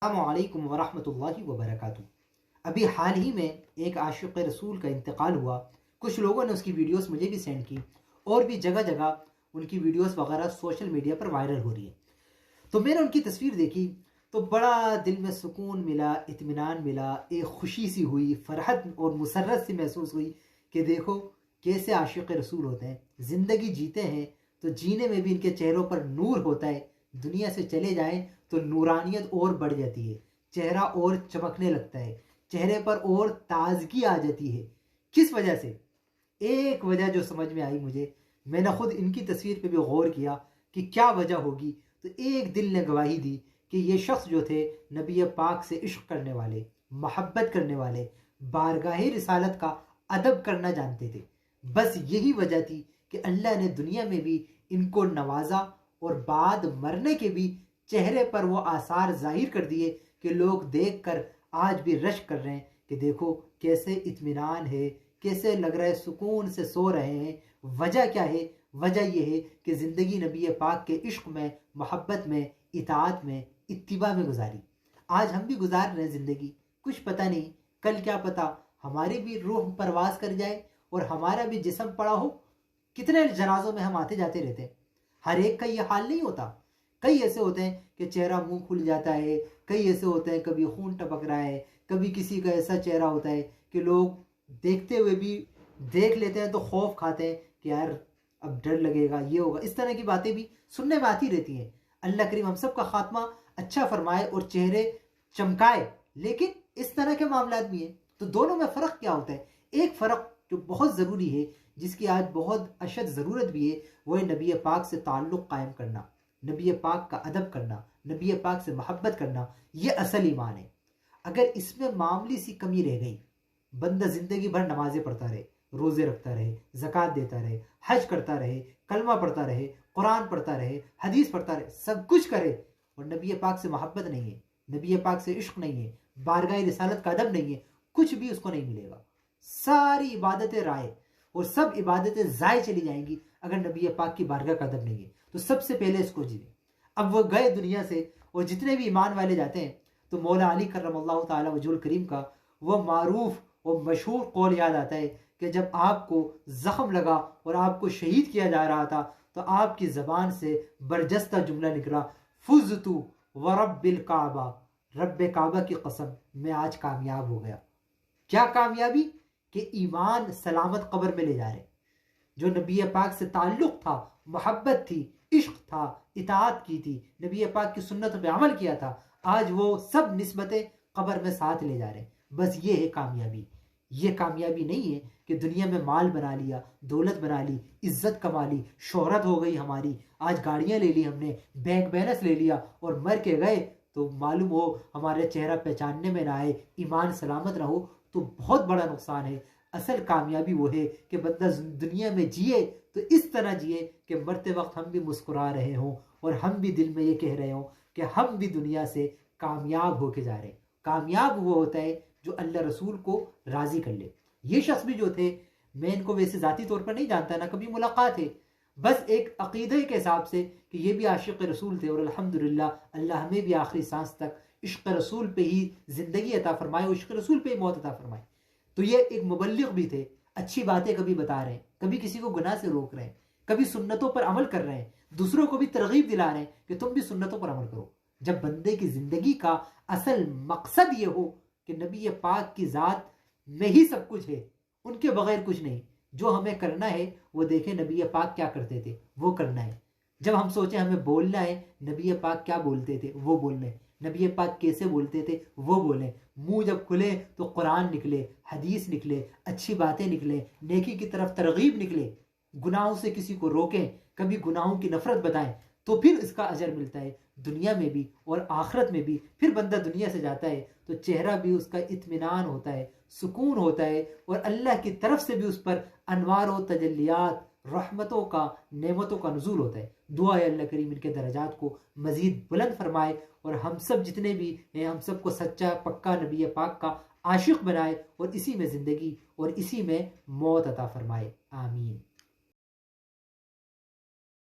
السلام علیکم ورحمۃ اللہ وبرکاتہ۔ ابھی حال ہی میں ایک عاشق رسول کا انتقال ہوا۔ کچھ لوگوں نے اس کی ویڈیوز مجھے بھی سینڈ کی اور بھی جگہ جگہ ان کی ویڈیوز وغیرہ سوشل میڈیا پر وائرل ہو رہی ہیں۔ تو میں نے ان کی تصویر دیکھی تو بڑا دل میں سکون ملا، اطمینان ملا، ایک خوشی سی ہوئی، فرحت اور مسرت سی محسوس ہوئی کہ دیکھو کیسے عاشق رسول ہوتے ہیں، زندگی جیتے ہیں تو جینے میں بھی ان کے چہروں پر نور ہوتا ہے، دنیا سے چلے جائیں تو نورانیت اور بڑھ جاتی ہے، چہرہ اور چمکنے لگتا ہے، چہرے پر اور تازگی آ جاتی ہے۔ کس وجہ سے؟ ایک وجہ جو سمجھ میں آئی مجھے، میں نے خود ان کی تصویر پہ بھی غور کیا کہ کیا وجہ ہوگی، تو ایک دل نے گواہی دی کہ یہ شخص جو تھے نبی پاک سے عشق کرنے والے، محبت کرنے والے، بارگاہ رسالت کا ادب کرنا جانتے تھے۔ بس یہی وجہ تھی کہ اللہ نے دنیا میں بھی ان کو نوازا اور بعد مرنے کے بھی چہرے پر وہ آثار ظاہر کر دیے کہ لوگ دیکھ کر آج بھی رشک کر رہے ہیں کہ دیکھو کیسے اطمینان ہے، کیسے لگ رہا ہے سکون سے سو رہے ہیں۔ وجہ کیا ہے؟ وجہ یہ ہے کہ زندگی نبی پاک کے عشق میں، محبت میں، اطاعت میں، اتباع میں گزاری۔ آج ہم بھی گزار رہے ہیں زندگی، کچھ پتہ نہیں کل کیا پتہ ہماری بھی روح پرواز کر جائے اور ہمارا بھی جسم پڑا ہو۔ کتنے جنازوں میں ہم آتے جاتے رہتے ہیں، ہر ایک کا یہ حال نہیں ہوتا۔ کئی ایسے ہوتے ہیں کہ چہرہ منہ کھل جاتا ہے، کئی ایسے ہوتے ہیں کبھی خون ٹپک رہا ہے، کبھی کسی کا ایسا چہرہ ہوتا ہے کہ لوگ دیکھتے ہوئے بھی دیکھ لیتے ہیں تو خوف کھاتے ہیں کہ یار اب ڈر لگے گا، یہ ہوگا۔ اس طرح کی باتیں بھی سننے میں آتی رہتی ہیں۔ اللہ کریم ہم سب کا خاتمہ اچھا فرمائے اور چہرے چمکائے۔ لیکن اس طرح کے معاملات بھی ہیں، تو دونوں میں فرق کیا ہوتا ہے؟ ایک فرق جو بہت ضروری ہے، جس کی آج بہت اشد ضرورت بھی ہے، وہ ہے نبی پاک سے تعلق قائم کرنا، نبی پاک کا ادب کرنا، نبی پاک سے محبت کرنا۔ یہ اصل ایمان ہے۔ اگر اس میں معمولی سی کمی رہ گئی، بندہ زندگی بھر نمازیں پڑھتا رہے، روزے رکھتا رہے، زکوٰۃ دیتا رہے، حج کرتا رہے، کلمہ پڑھتا رہے، قرآن پڑھتا رہے، حدیث پڑھتا رہے، سب کچھ کرے اور نبی پاک سے محبت نہیں ہے، نبی پاک سے عشق نہیں ہے، بارگاہ رسالت کا ادب نہیں ہے، کچھ بھی اس کو نہیں ملے گا۔ ساری عبادتیں رائے اور سب عبادتیں ضائع چلی جائیں گی اگر نبی پاک کی بارگاہ کا ادب نہیں ہے۔ تو سب سے پہلے اس کو جیے۔ اب وہ گئے دنیا سے اور جتنے بھی ایمان والے جاتے ہیں تو مولا علی کرم اللہ تعالیٰ وجہ الکریم کا وہ معروف اور مشہور قول یاد آتا ہے کہ جب آپ کو زخم لگا اور آپ کو شہید کیا جا رہا تھا تو آپ کی زبان سے برجستہ جملہ نکلا، فزت ورب الکعبہ، رب کعبہ کی قسم میں آج کامیاب ہو گیا۔ کیا کامیابی؟ کہ ایمان سلامت قبر میں لے جا رہے۔ جو نبی پاک سے تعلق تھا، محبت تھی، عشق تھا، اطاعت کی تھی، نبی پاک کی سنت پہ عمل کیا تھا، آج وہ سب نسبتیں قبر میں ساتھ لے جا رہے ہیں۔ بس یہ ہے کامیابی۔ یہ کامیابی نہیں ہے کہ دنیا میں مال بنا لیا، دولت بنا لی، عزت کما لی، شہرت ہو گئی ہماری، آج گاڑیاں لے لی ہم نے، بینک بیلنس لے لیا اور مر کے گئے تو معلوم ہو ہمارے چہرہ پہچاننے میں نہ آئے، ایمان سلامت نہ ہو، تو بہت بڑا نقصان ہے۔ اصل کامیابی وہ ہے کہ بندہ دنیا میں جیے تو اس طرح جیے کہ مرتے وقت ہم بھی مسکرا رہے ہوں اور ہم بھی دل میں یہ کہہ رہے ہوں کہ ہم بھی دنیا سے کامیاب ہو کے جا رہے ہیں۔ کامیاب وہ ہوتا ہے جو اللہ رسول کو راضی کر لے۔ یہ شخص بھی جو تھے، میں ان کو ویسے ذاتی طور پر نہیں جانتا، نہ کبھی ملاقات ہے، بس ایک عقیدے کے حساب سے کہ یہ بھی عاشق رسول تھے، اور الحمدللہ اللہ ہمیں بھی آخری سانس تک عشق رسول پہ ہی زندگی عطا فرمائے اور عشق رسول پہ ہی موت عطا فرمائے۔ تو یہ ایک مبلغ بھی تھے، اچھی باتیں کبھی بتا رہے ہیں، کبھی کسی کو گناہ سے روک رہے ہیں، کبھی سنتوں پر عمل کر رہے ہیں، دوسروں کو بھی ترغیب دلا رہے ہیں کہ تم بھی سنتوں پر عمل کرو۔ جب بندے کی زندگی کا اصل مقصد یہ ہو کہ نبی پاک کی ذات میں ہی سب کچھ ہے، ان کے بغیر کچھ نہیں، جو ہمیں کرنا ہے وہ دیکھیں نبی پاک کیا کرتے تھے وہ کرنا ہے۔ جب ہم سوچیں ہمیں بولنا ہے، نبی پاک کیا بولتے تھے وہ بولنا ہے، نبی پاک کیسے بولتے تھے وہ بولیں۔ منہ جب کھلے تو قرآن نکلے، حدیث نکلے، اچھی باتیں نکلیں، نیکی کی طرف ترغیب نکلے، گناہوں سے کسی کو روکیں، کبھی گناہوں کی نفرت بتائیں، تو پھر اس کا اجر ملتا ہے دنیا میں بھی اور آخرت میں بھی۔ پھر بندہ دنیا سے جاتا ہے تو چہرہ بھی اس کا اطمینان ہوتا ہے، سکون ہوتا ہے، اور اللہ کی طرف سے بھی اس پر انوار و تجلیات، رحمتوں کا، نعمتوں کا نزول ہوتا ہے۔ دعا ہے اللہ کریم ان کے درجات کو مزید بلند فرمائے اور ہم سب جتنے بھی ہیں ہم سب کو سچا پکا نبی پاک کا عاشق بنائے اور اسی میں زندگی اور اسی میں موت عطا فرمائے، آمین۔